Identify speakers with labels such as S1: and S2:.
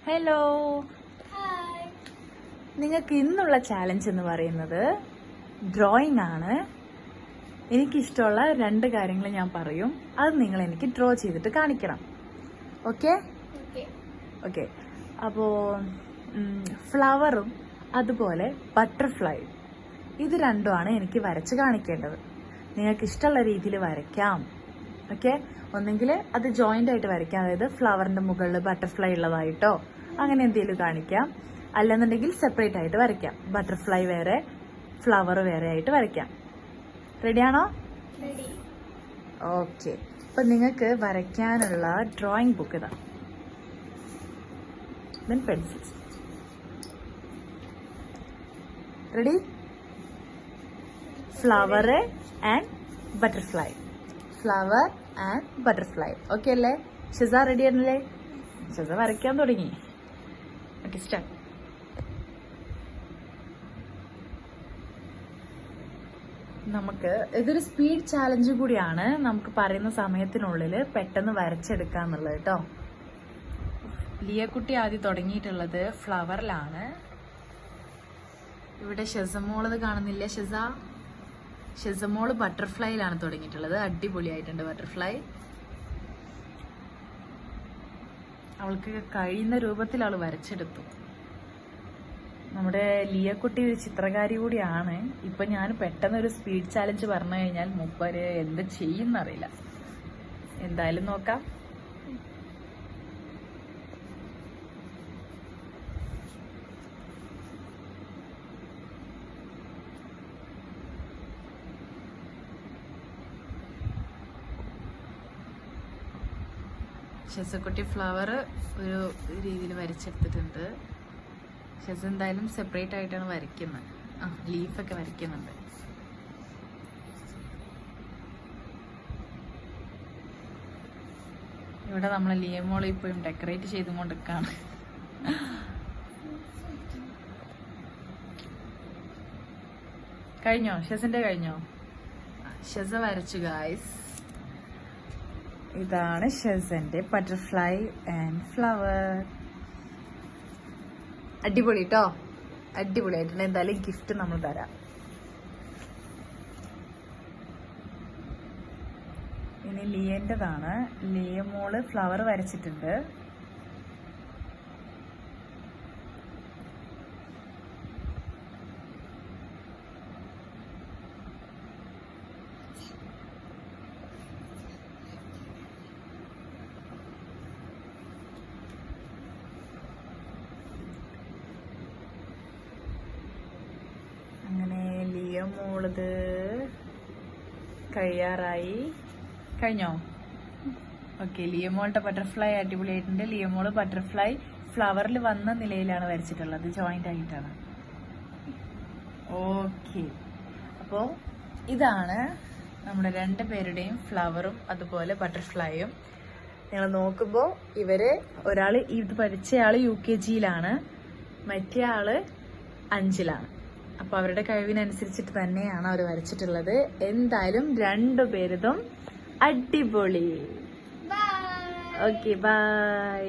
S1: Hello, നിങ്ങൾക്ക് ഇന്നുള്ള challenge എന്ന് പറയുന്നത് ഡ്രോയിങ് ആണ്. എനിക്കിഷ്ടമുള്ള 2 കാര്യങ്ങൾ ഞാൻ പറയും, അത് നിങ്ങൾ എനിക്ക് ഡ്രോ ചെയ്തിട്ട് കാണിക്കണം. Okay okay. അപ്പോൾ ഫ്ലവറും അതുപോലെ ബട്ടർഫ്ലൈ, ഇത് രണ്ടുമാണ് എനിക്ക് വരച്ച് കാണിക്കേണ്ടത്. നിങ്ങൾക്ക് ഇഷ്ടമുള്ള രീതിയിൽ വരയ്ക്കാം. ഓക്കെ, ഒന്നെങ്കിൽ അത് ജോയിന്റ് ആയിട്ട് വരയ്ക്കാം, അതായത് ഫ്ലവറിന്റെ മുകളിൽ ബട്ടർഫ്ലൈ ഉള്ളതായിട്ടോ അങ്ങനെ എന്തെങ്കിലും കാണിക്കാം. അല്ലെന്നുണ്ടെങ്കിൽ സെപ്പറേറ്റ് ആയിട്ട് വരയ്ക്കാം, ബട്ടർഫ്ലൈ വേറെ ഫ്ലവർ വേറെ ആയിട്ട് വരയ്ക്കാം. റെഡിയാണോ? ഓക്കെ. അപ്പൊ നിങ്ങൾക്ക് വരയ്ക്കാനുള്ള ഡ്രോയിങ് ബുക്ക് ഇതാ, pencils. Ready? Flower and butterfly, flower and butterfly. Okay അല്ലേ? ഷിസ റെഡി ആണല്ലേ? ഷിസ വരയ്ക്കാൻ തുടങ്ങി. Okay, start. നമുക്ക് ഇതൊരു സ്പീഡ് ചാലഞ്ച് കൂടിയാണ്. നമുക്ക് പറയുന്ന സമയത്തിനുള്ളിൽ പെട്ടെന്ന് വരച്ചെടുക്കാന്നുള്ളത് കേട്ടോ. ലിയക്കുട്ടി ആദ്യം തുടങ്ങിയിട്ടുള്ളത് ഫ്ലവറിലാണ്. ഇവിടെ ഷെസമോളത് കാണുന്നില്ല. ഷെസമോള് ബട്ടർഫ്ലൈയിലാണ് തുടങ്ങിയിട്ടുള്ളത്. അടിപൊളിയായിട്ടുണ്ട് ബട്ടർഫ്ലൈ. അവൾക്ക് കഴിയുന്ന രൂപത്തിൽ അവൾ വരച്ചെടുത്തു. നമ്മുടെ ലിയക്കുട്ടി ഒരു ചിത്രകാരി കൂടിയാണ്. ഇപ്പൊ ഞാൻ പെട്ടെന്ന് ഒരു സ്പീഡ് ചാലഞ്ച് പറഞ്ഞു കഴിഞ്ഞാൽ മൂപ്പര് എന്ത് ചെയ്യുന്നറിയില്ല. എന്തായാലും നോക്കാം. ഷെസക്കുട്ടി ഫ്ലവർ ഒരു രീതിയിൽ വരച്ചെടുത്തിട്ടുണ്ട്. ഷെസ് എന്തായാലും സെപ്പറേറ്റ് ആയിട്ടാണ് വരയ്ക്കുന്നത്. ലീഫൊക്കെ വരയ്ക്കുന്നുണ്ട്. ഇവിടെ നമ്മളെ ലിയമോൾ ഇപ്പോഴും ഡെക്കറേറ്റ് ചെയ്തുകൊണ്ടിരിക്കുകയാണ്. കഴിഞ്ഞോ? ഷെസിന്റെ കഴിഞ്ഞോ? ഷെസ വരച്ചു ഗായ്സ്. ഇതാണ് ഷെസന്റെ ബട്ടർഫ്ലൈ ആൻഡ് ഫ്ലവർ. അടിപൊളി കേട്ടോ, അടിപൊളിയായിട്ടുണ്ട്. എന്തായാലും ഗിഫ്റ്റ് നമ്മൾ തരാം. ഇനി ലിയന്റെതാണ്. ലിയമോള് ഫ്ലവർ വരച്ചിട്ടുണ്ട്. അങ്ങനെ ലിയമോളത് കഴിയാറായി. കഴിഞ്ഞോ? ഓക്കെ. ലിയമോളുടെ ബട്ടർഫ്ലൈ അടിപൊളിയായിട്ടുണ്ട്. ലിയമോള് ബട്ടർഫ്ലൈ ഫ്ലവറിൽ വന്ന നിലയിലാണ് വരച്ചിട്ടുള്ളത്, ജോയിന്റ് ആയിട്ടാണ്. ഓക്കെ. അപ്പോ ഇതാണ് നമ്മുടെ 2 പേരുടെയും ഫ്ലവറും അതുപോലെ ബട്ടർഫ്ലൈയും. നിങ്ങൾ നോക്കുമ്പോൾ ഒരാള് ഇത് പഠിച്ചയാള് UKGയിലാണ്, മറ്റേ ആള് 5ലാണ്. അപ്പൊ അവരുടെ കഴിവിനനുസരിച്ചിട്ട് തന്നെയാണ് അവർ വരച്ചിട്ടുള്ളത്. എന്തായാലും 2 പേരുതും അടിപൊളി. Okay, by.